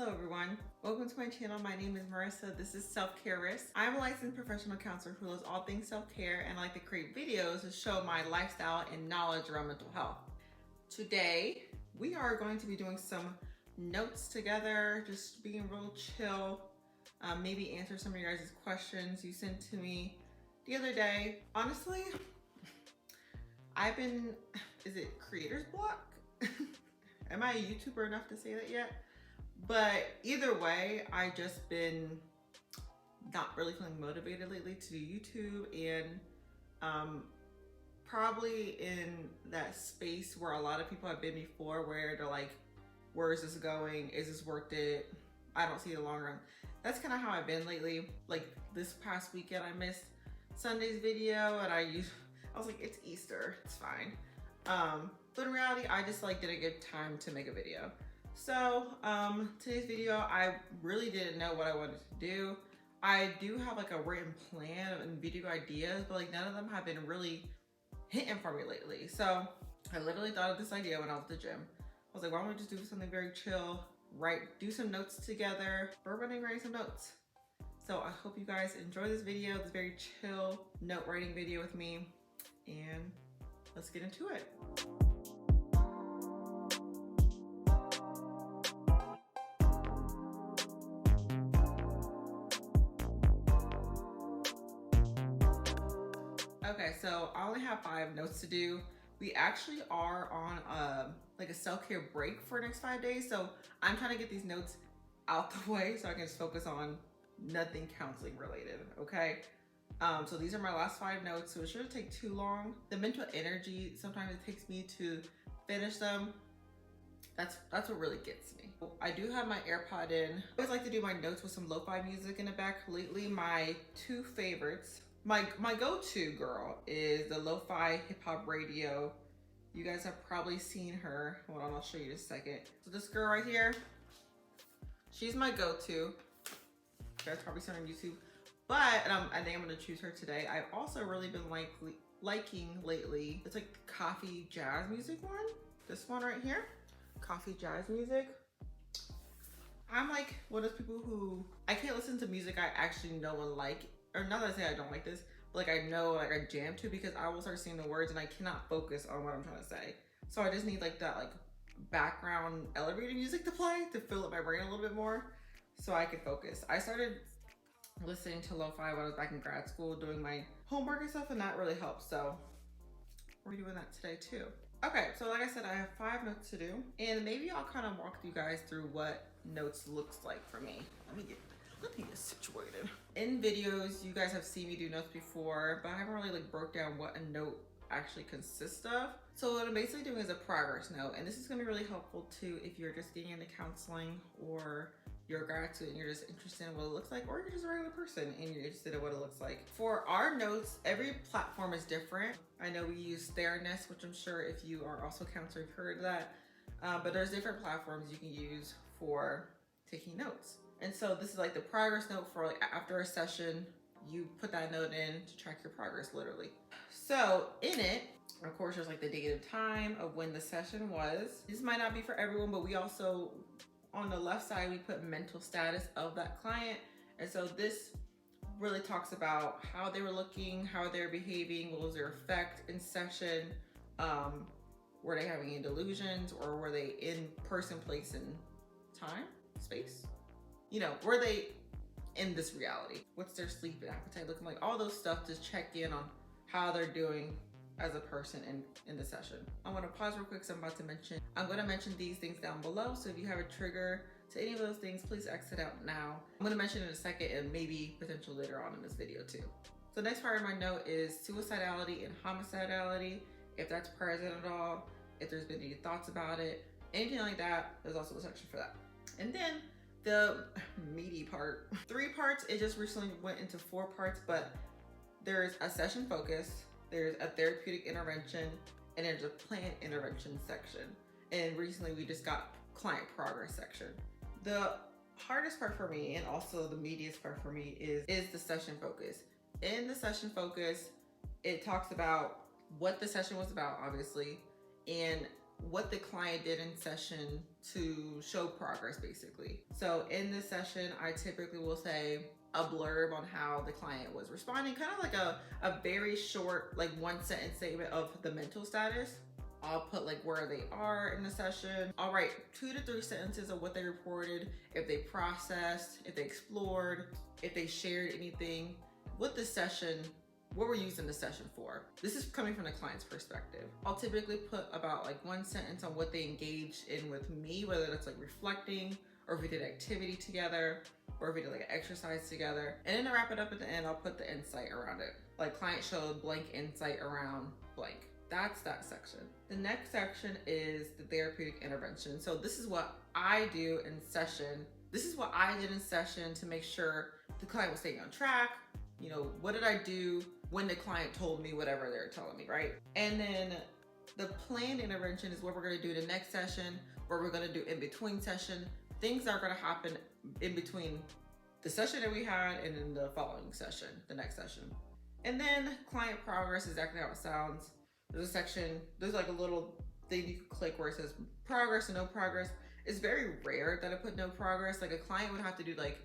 Hello everyone, welcome to my channel. My name is Marissa. This is Selfcareriss. I'm a licensed professional counselor who loves all things self-care and I like to create videos to show my lifestyle and knowledge around mental health. Today, we are going to be doing some notes together, just being real chill, maybe answer some of your guys' questions you sent to me the other day. Honestly, is it creator's block? Am I a YouTuber enough to say that yet? But either way, I just been not really feeling motivated lately to do YouTube, and probably in that space where a lot of people have been before, where they're like, where is this going? Is this worth it? I don't see the long run. That's kind of how I've been lately. Like this past weekend, I missed Sunday's video, and I was like, it's Easter, it's fine. But in reality, I just didn't get time to make a video. So today's video, I really didn't know what I wanted to do. I do have a written plan and video ideas, but none of them have been really hitting for me lately. So I literally thought of this idea when I was at the gym. I was like, why don't we just do something very chill, do some notes together. We're writing some notes. So I hope you guys enjoy this video, this very chill note writing video with me, and let's get into it. Okay, so I only have 5 notes to do. We actually are on a self-care break for the next 5 days, so I'm trying to get these notes out the way so I can just focus on nothing counseling related, okay? So these are my last 5 notes, so it shouldn't take too long. The mental energy, sometimes it takes me to finish them. That's what really gets me. I do have my AirPod in. I always like to do my notes with some lo-fi music in the back. Lately, my 2 favorites, my go-to girl is the lo-fi hip-hop radio. You guys have probably seen her. Hold on, I'll show you in a second. So this girl right here, she's my go-to. You guys probably seen her on YouTube. But I think I'm gonna choose her today. I've also really been liking lately, it's like coffee jazz music one. This one right here, coffee jazz music. I'm like one of those people who, I can't listen to music I actually know and like, or not that I say I don't like this, but I know I jam to, because I will start seeing the words and I cannot focus on what I'm trying to say. So I just need that background elevator music to play to fill up my brain a little bit more so I can focus. I started listening to lo-fi when I was back in grad school doing my homework and stuff, and that really helps. So we're doing that today too. Okay, so like I said, I have 5 notes to do, and maybe I'll kind of walk you guys through what notes looks like for me. Let me get situated. In videos, you guys have seen me do notes before, but I haven't really broke down what a note actually consists of. So what I'm basically doing is a progress note, and this is going to be really helpful too if you're just getting into counseling, or you're a grad student and you're just interested in what it looks like, or you're just a regular person and you're interested in what it looks like. For our notes, every platform is different. I know we use theraSIS, which I'm sure if you are also a counselor, you've heard of that. But there's different platforms you can use for taking notes. And so this is the progress note for after a session, you put that note in to track your progress, literally. So in it, of course, there's the date and time of when the session was. This might not be for everyone, but we also, on the left side, we put mental status of that client. And so this really talks about how they were looking, how they're behaving, what was their effect in session, were they having any delusions, or were they in person, place, and time, space? Were they in this reality? What's their sleep and appetite looking like? All those stuff to check in on how they're doing as a person in the session. I want to pause real quick because I'm going to mention these things down below. So if you have a trigger to any of those things, please exit out now. I'm going to mention in a second, and maybe potentially later on in this video too. So the next part of my note is suicidality and homicidality. If that's present at all, if there's been any thoughts about it, anything like that, there's also a section for that. And then the meaty part, 3 parts. It just recently went into 4 parts, but there's a session focus, there's a therapeutic intervention, and there's a planned intervention section. And recently we just got client progress section. The hardest part for me, and also the meatiest part for me, is the session focus. In the session focus, it talks about what the session was about, obviously, and what the client did in session to show progress, basically. So in this session, I typically will say a blurb on how the client was responding, kind of like a very short, like 1-sentence statement of the mental status. I'll put like where they are in the session. I'll write 2 to 3 sentences of what they reported, if they processed, if they explored, if they shared anything, what the session, what we're using the session for. This is coming from the client's perspective. I'll typically put about like 1 sentence on what they engaged in with me, whether that's like reflecting, or if we did activity together, or if we did like an exercise together. And then to wrap it up at the end, I'll put the insight around it. Like client showed blank insight around blank. That's that section. The next section is the therapeutic intervention. So this is what I do in session. This is what I did in session to make sure the client was staying on track. You know, what did I do when the client told me whatever they're telling me, right? And then the planned intervention is what we're gonna do the next session, what we're gonna do in between session. Things are gonna happen in between the session that we had and then the following session, the next session. And then client progress is exactly how it sounds. There's a section, there's like a little thing you can click where it says progress and no progress. It's very rare that I put no progress. Like a client would have to do like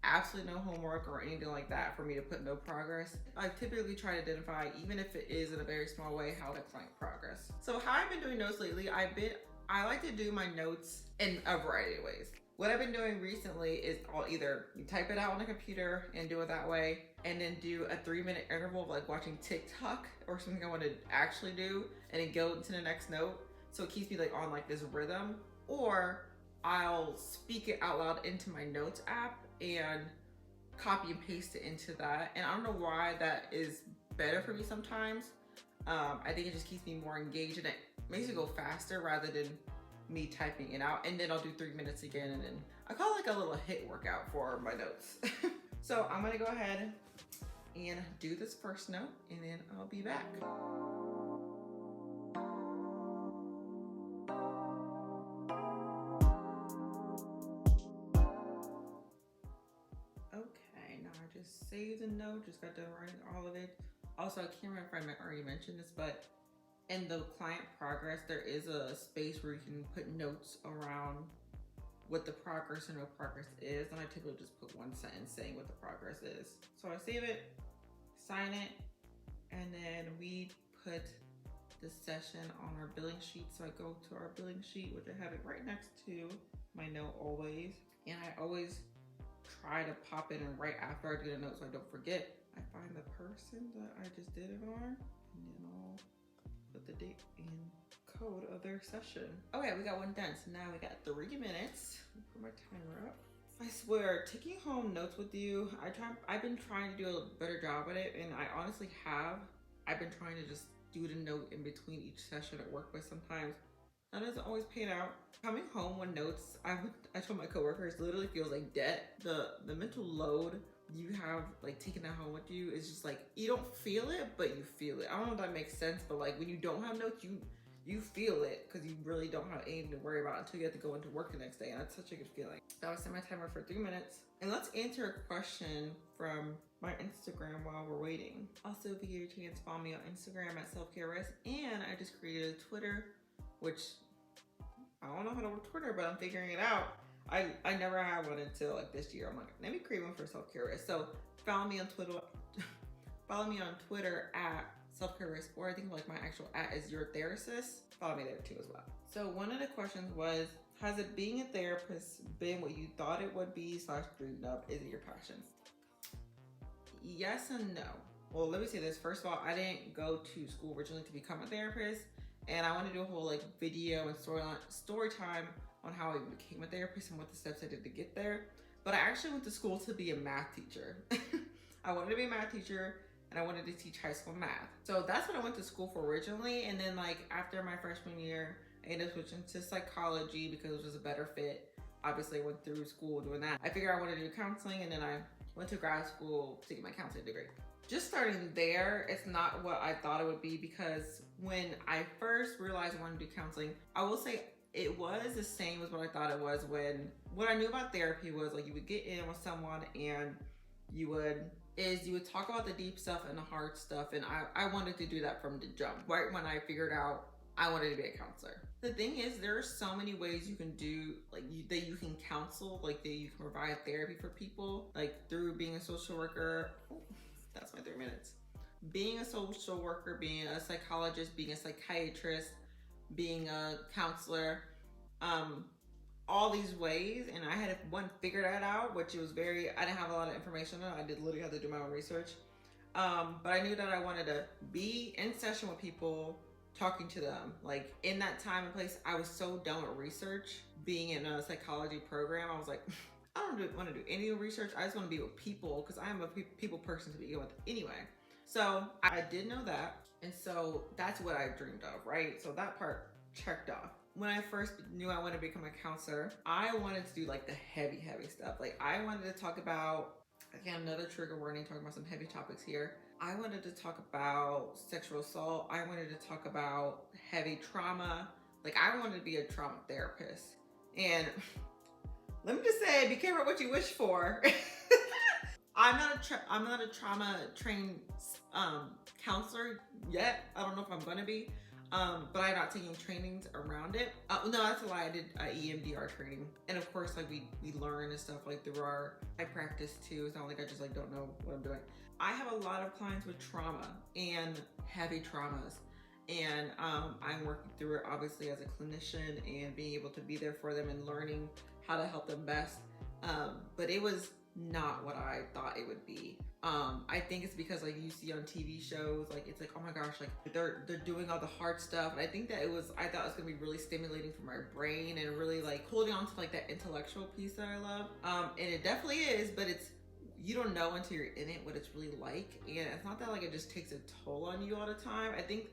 absolutely no homework or anything like that for me to put no progress. I typically try to identify, even if it is in a very small way, how the client progress. So how I've been doing notes lately, I like to do my notes in a variety of ways. What I've been doing recently is I'll either type it out on the computer and do it that way, and then do a 3-minute interval of like watching TikTok or something I want to actually do, and then go into the next note. So it keeps me like on like this rhythm. Or I'll speak it out loud into my notes app and copy and paste it into that. And I don't know why that is better for me sometimes. I think it just keeps me more engaged and it makes it go faster rather than me typing it out. And then I'll do 3 minutes again, and then I call it like a little hit workout for my notes. So I'm gonna go ahead and do this first note, and then I'll be back. Okay, now I just saved the note, just got done writing all of it. Also, I can't remember if I already mentioned this, but in the client progress, there is a space where you can put notes around what the progress or no progress is. And I typically just put 1 sentence saying what the progress is. So I save it, sign it, and then we put the session on our billing sheet. So I go to our billing sheet, which I have it right next to my note always. And I always try to pop it in right after I do the note so I don't forget. I find the person that I just did it on, and then I'll put the date and code of their session. Okay, we got one done. So now we got 3 minutes. Put my timer up. I swear, taking home notes with you, I've been trying to do a better job at it, and I honestly have. I've been trying to just do the note in between each session at work, but sometimes that doesn't always pan out. Coming home with notes, I told my coworkers, literally feels like debt. The mental load you have like taking that home with you is just like, you don't feel it, but you feel it. I don't know if that makes sense, but like when you don't have notes, you feel it because you really don't have anything to worry about until you have to go into work the next day, and that's such a good feeling. That was set my timer for 3 minutes. And let's answer a question from my Instagram while we're waiting. Also, if you get a chance, follow me on Instagram at Selfcareriss, and I just created a Twitter, which I don't know how to work Twitter, but I'm figuring it out. I never had one until like this year. I'm like, let me create one for Selfcareriss. So follow me on Twitter. Follow me on Twitter at Selfcareriss, or I think like my actual at is your theraSIS. Follow me there too as well. So one of the questions was, has it being a therapist been what you thought it would be / dreamed of? Is it your passion? Yes and no. Well, let me say this. First of all, I didn't go to school originally to become a therapist, and I want to do a whole like video and story time on how I became a therapist and what the steps I did to get there. But I actually went to school to be a math teacher. I wanted to be a math teacher, and I wanted to teach high school math. So that's what I went to school for originally. And then like after my freshman year, I ended up switching to psychology because it was a better fit. Obviously I went through school doing that. I figured I wanted to do counseling, and then I went to grad school to get my counseling degree. Just starting there, it's not what I thought it would be, because when I first realized I wanted to do counseling, I will say it was the same as what I thought it was. When what I knew about therapy was like you would get in with someone and you would talk about the deep stuff and the hard stuff, and I wanted to do that from the jump. Right when I figured out I wanted to be a counselor. The thing is, there are so many ways you can do, like that you can counsel, like that you can provide therapy for people, like through being a social worker. Oh, that's my 3 minutes. Being a social worker, being a psychologist, being a psychiatrist, being a counselor, all these ways. And I had one figured that out, which it was I didn't have a lot of information on. I did literally have to do my own research. But I knew that I wanted to be in session with people, talking to them. Like in that time and place, I was so done with research. Being in a psychology program, I was like, I don't want to do any research. I just want to be with people because I am a people person to begin with anyway. So I did know that. And so that's what I dreamed of, right? So that part checked off. When I first knew I wanted to become a counselor, I wanted to do like the heavy stuff. Like I wanted to talk about, again, another trigger warning, talking about some heavy topics here. I wanted to talk about sexual assault. I wanted to talk about heavy trauma. Like I wanted to be a trauma therapist. And let me just say, be careful what you wish for. I'm not a trauma trained counselor yet. I don't know if I'm gonna be, but I'm not taking trainings around it. No, that's a lie. I did EMDR training, and of course, like we learn and stuff like through I practice too. It's not like I just like don't know what I'm doing. I have a lot of clients with trauma and heavy traumas, and I'm working through it obviously as a clinician and being able to be there for them and learning how to help them best. But it was not what I thought it would be. I think it's because like you see on TV shows, like it's like, oh my gosh, like they're doing all the hard stuff. And I think that I thought it was gonna be really stimulating for my brain and really like holding on to like that intellectual piece that I love. And it definitely is, but you don't know until you're in it what it's really like. And it's not that like it just takes a toll on you all the time. I think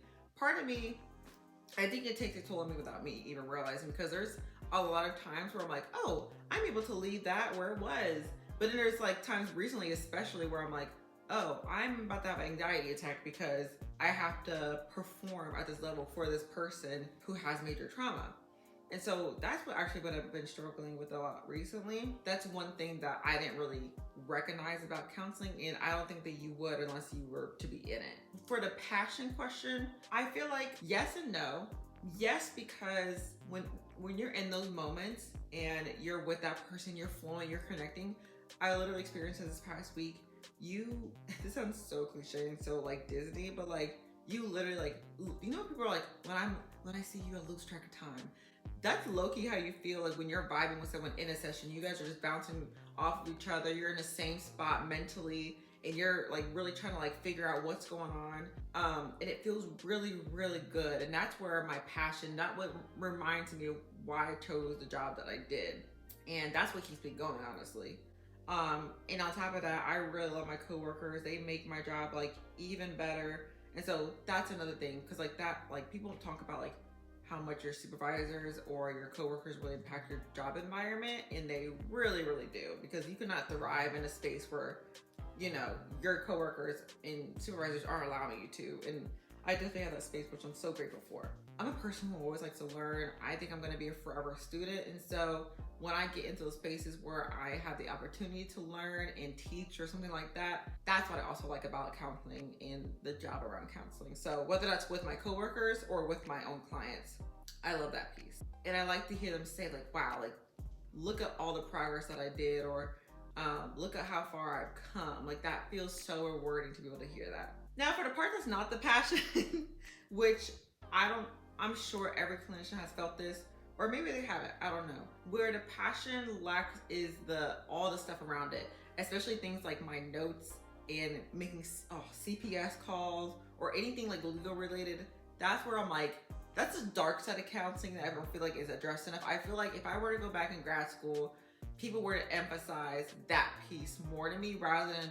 it takes a toll on me without me even realizing, because there's a lot of times where I'm like, oh, I'm able to leave that where it was. But then there's like times recently, especially where I'm like, oh, I'm about to have an anxiety attack because I have to perform at this level for this person who has major trauma. And so that's what I've been struggling with a lot recently. That's one thing that I didn't really recognize about counseling, and I don't think that you would unless you were to be in it. For the passion question, I feel like yes and no. Yes, because when you're in those moments and you're with that person, you're flowing, you're connecting. I literally experienced this past week. This sounds so cliche and so like Disney, but like you literally like, you know, people are like, when I see you, I lose track of time. That's low-key how you feel like when you're vibing with someone in a session. You guys are just bouncing off of each other. You're in the same spot mentally, and you're like really trying to like figure out what's going on. And it feels really, really good. And that's where my passion, that what reminds me of why I chose the job that I did. And that's what keeps me going, honestly. And on top of that, I really love my coworkers. They make my job like even better. And so that's another thing, because like that, like people talk about like how much your supervisors or your coworkers will impact your job environment, and they really, really do, because you cannot thrive in a space where, you know, your coworkers and supervisors aren't allowing you to. And I definitely have that space, which I'm so grateful for. I'm a person who always likes to learn. I think I'm gonna be a forever student. And so when I get into those spaces where I have the opportunity to learn and teach or something like that, that's what I also like about counseling and the job around counseling. So whether that's with my coworkers or with my own clients, I love that piece. And I like to hear them say like, wow, like look at all the progress that I did, or look at how far I've come. Like that feels so rewarding to be able to hear that. Now for the part that's not the passion, which I'm sure every clinician has felt this, or maybe they haven't, I don't know. Where the passion lacks is all the stuff around it, especially things like my notes and making CPS calls or anything like legal related. That's where I'm like, that's a dark side of counseling that I don't feel like is addressed enough. I feel like if I were to go back in grad school, people were to emphasize that piece more to me rather than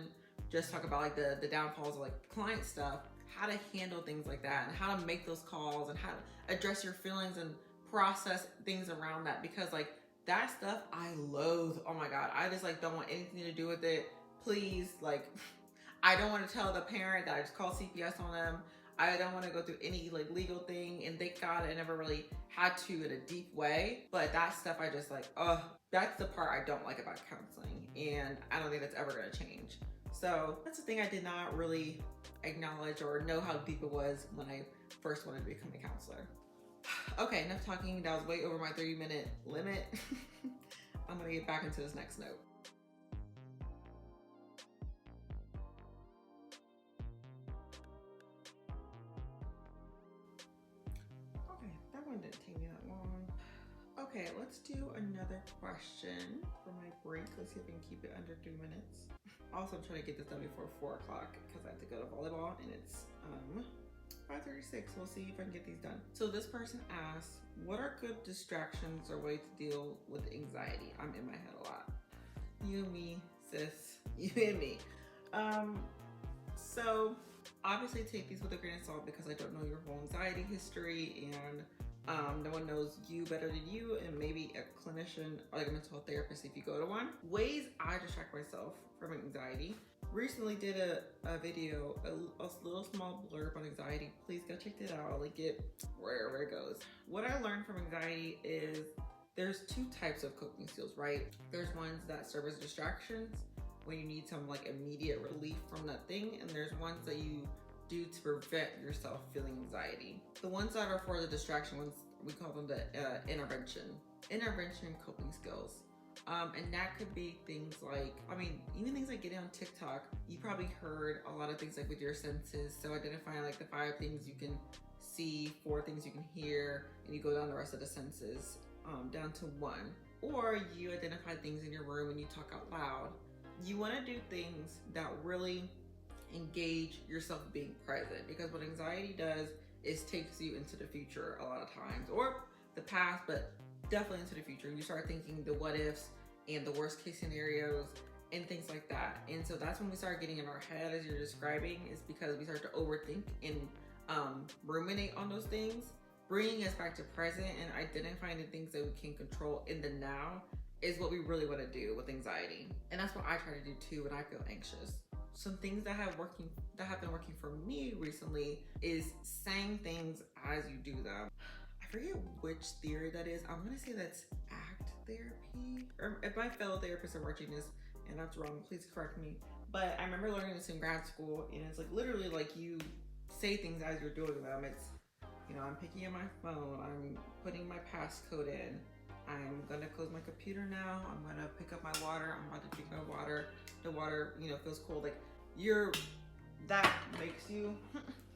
just talk about like the downfalls of like client stuff, how to handle things like that and how to make those calls and how to address your feelings and process things around that, because like that stuff I loathe. Oh my God, I just like don't want anything to do with it. Please, like I don't want to tell the parent that I just called CPS on them. I don't want to go through any like legal thing, and thank God I never really had to in a deep way. But that stuff I just like, that's the part I don't like about counseling, and I don't think that's ever going to change. So that's the thing I did not really acknowledge or know how deep it was when I first wanted to become a counselor. Okay, enough talking. That was way over my 30-minute limit. I'm gonna get back into this next note. Okay, that one didn't take me that long. Okay, let's do another question for my break. Let's see if we can keep it under 3 minutes. Also, I'm trying to get this done before 4 o'clock because I have to go to volleyball and it's 5:36. We'll see if I can get these done. So this person asked, what are good distractions or ways to deal with anxiety? I'm in my head a lot. You and me, sis. You and me. So obviously take these with a grain of salt because I don't know your whole anxiety history, and no one knows you better than you, and maybe a clinician or like a mental health therapist if you go to one. Ways I distract myself from anxiety. Recently did a video, a little small blurb on anxiety. Please go check it out. I'll link it wherever it goes. What I learned from anxiety is there's 2 types of coping skills, right? There's ones that serve as distractions when you need some like immediate relief from that thing, and there's ones that you do to prevent yourself feeling anxiety. The ones that are for the distraction ones, we call them the intervention coping skills. And that could be things like, I mean, even things like getting on TikTok. You probably heard a lot of things like with your senses. So identifying like the 5 things you can see, 4 things you can hear, and you go down the rest of the senses down to 1. Or you identify things in your room and you talk out loud. You want to do things that really engage yourself being present, because what anxiety does is takes you into the future a lot of times, or the past, but definitely into the future. You start thinking the what ifs and the worst case scenarios and things like that. And so that's when we start getting in our head, as you're describing, is because we start to overthink and ruminate on those things. Bringing us back to present and identifying the things that we can control in the now is what we really want to do with anxiety. And that's what I try to do too when I feel anxious. Some things that have been working for me recently is saying things as you do them. I forget which theory that is. I'm gonna say that's ACT therapy. Or if my fellow therapists are watching this and that's wrong, please correct me. But I remember learning this in grad school, and it's like literally like you say things as you're doing them. It's, you know, I'm picking up my phone, I'm putting my passcode in, I'm gonna close my computer now, I'm gonna pick up my water, I'm about to drink my water, the water, you know, feels cold. Like that makes you,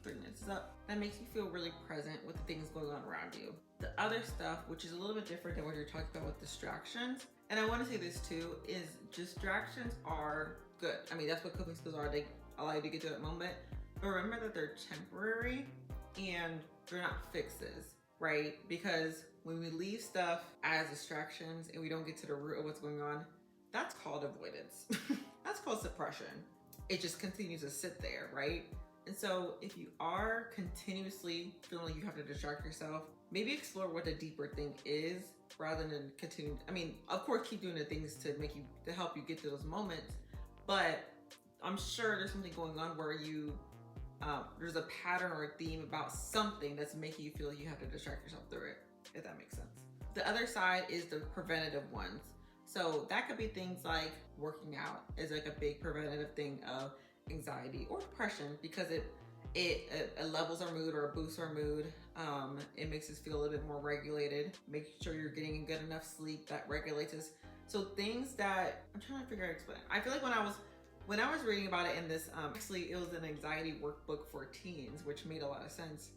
3 minutes is up, that makes you feel really present with the things going on around you. The other stuff, which is a little bit different than what you're talking about with distractions, and I wanna say this too, is distractions are good. I mean, that's what coping skills are. They allow you to get to that moment, but remember that they're temporary and they're not fixes, right? Because when we leave stuff as distractions and we don't get to the root of what's going on, that's called avoidance. That's called suppression. It just continues to sit there, right? And so if you are continuously feeling like you have to distract yourself, maybe explore what the deeper thing is rather than continue. I mean, of course, keep doing the things to help you get to those moments, but I'm sure there's something going on where there's a pattern or a theme about something that's making you feel like you have to distract yourself through it, if that makes sense. The other side is the preventative ones. So that could be things like working out is like a big preventative thing of anxiety or depression, because it levels our mood or boosts our mood. It makes us feel a little bit more regulated. Make sure you're getting good enough sleep that regulates us. So things that I'm trying to figure out how to explain. I feel like when I was reading about it in this, actually it was an anxiety workbook for teens, which made a lot of sense.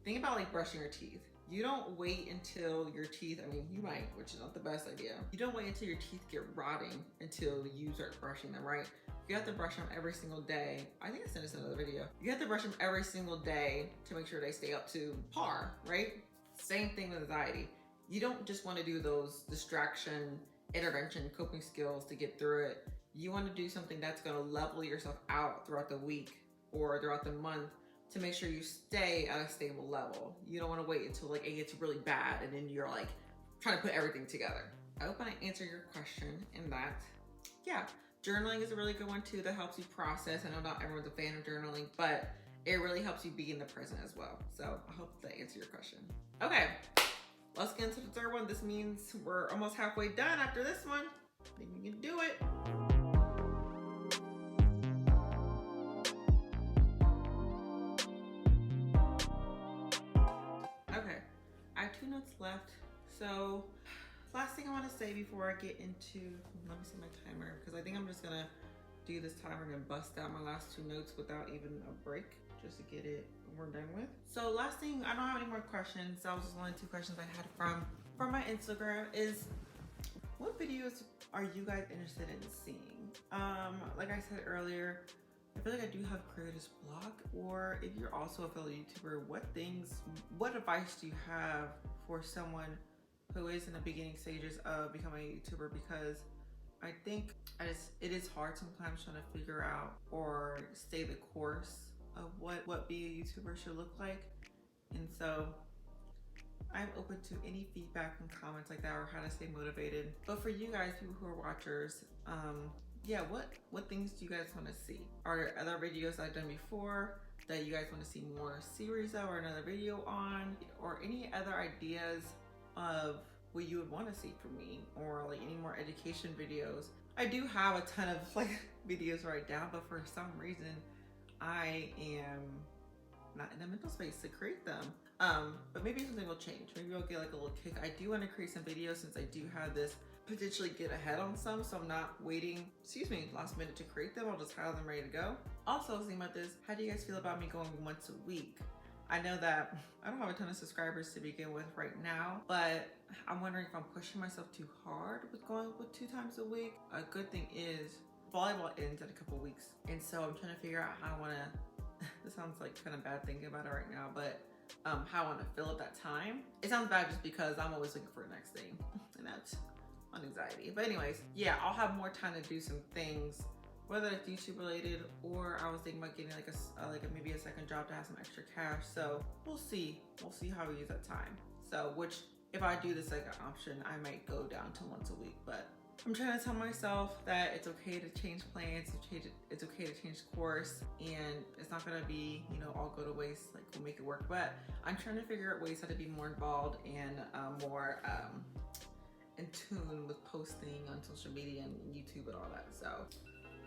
Think about like brushing your teeth. You don't wait until your teeth, I mean, you might, which is not the best idea. You don't wait until your teeth get rotting until you start brushing them, right? You have to brush them every single day. I think I sent this in another video. You have to brush them every single day to make sure they stay up to par, right? Same thing with anxiety. You don't just want to do those distraction, intervention, coping skills to get through it. You want to do something that's going to level yourself out throughout the week or throughout the month to make sure you stay at a stable level. You don't want to wait until like it gets really bad and then you're like trying to put everything together. I hope I answered your question in that. Yeah, journaling is a really good one too that helps you process. I know not everyone's a fan of journaling, but it really helps you be in the present as well. So I hope that answered your question. Okay, let's get into the third one. This means we're almost halfway done after this one. I think we can do it. left. So last thing I want to say before I get into, let me see my timer, because I think I'm just gonna do this timer and bust out my last 2 notes without even a break, just to get it we're done with. So last thing, I don't have any more questions. That was just only 2 questions I had from my Instagram is, what videos are you guys interested in seeing? Like I said earlier, I feel like I do have creator's block, or if you're also a fellow YouTuber, what advice do you have for someone who is in the beginning stages of becoming a YouTuber? Because I think it is hard sometimes trying to figure out or stay the course of what being a YouTuber should look like. And so I'm open to any feedback and comments like that, or how to stay motivated. But for you guys, people who are watchers, yeah, what things do you guys want to see? Are there other videos I've done before that you guys want to see more series of, or another video on, or any other ideas of what you would want to see from me, or like any more education videos? I do have a ton of like videos right now, but for some reason I am not in the mental space to create them. But maybe something will change. Maybe I'll get like a little kick. I do want to create some videos since I do have this potentially get ahead on some, so I'm not waiting, last minute to create them. I'll just have them ready to go. Also, thinking about this, how do you guys feel about me going once a week? I know that I don't have a ton of subscribers to begin with right now, but I'm wondering if I'm pushing myself too hard with going with 2 times a week. A good thing is volleyball ends in a couple weeks, and so I'm trying to figure out how I want to, this sounds like kind of bad thinking about it right now, but how I want to fill up that time. It sounds bad just because I'm always looking for the next thing, and that's on anxiety. But anyways, yeah, I'll have more time to do some things, whether it's YouTube related, or I was thinking about getting like maybe a second job to have some extra cash. So we'll see how we use that time. So which, if I do the second option, I might go down to once a week, but I'm trying to tell myself that it's okay to change plans, it's okay to change course, and it's not gonna be, all go to waste, like we'll make it work. But I'm trying to figure out ways how to be more involved and more in tune with posting on social media and YouTube and all that. So,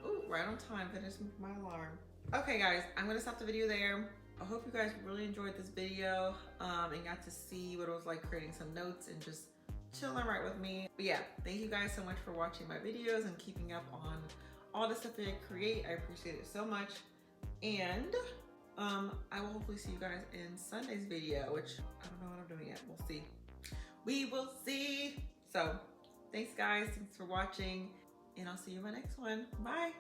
ooh, right on time, finished my alarm. Okay guys, I'm gonna stop the video there. I hope you guys really enjoyed this video and got to see what it was like creating some notes and just chilling right with me. But yeah, thank you guys so much for watching my videos and keeping up on all the stuff that I create. I appreciate it so much. And I will hopefully see you guys in Sunday's video, which I don't know what I'm doing yet. We'll see. We will see. So thanks guys, thanks for watching, and I'll see you in my next one. Bye.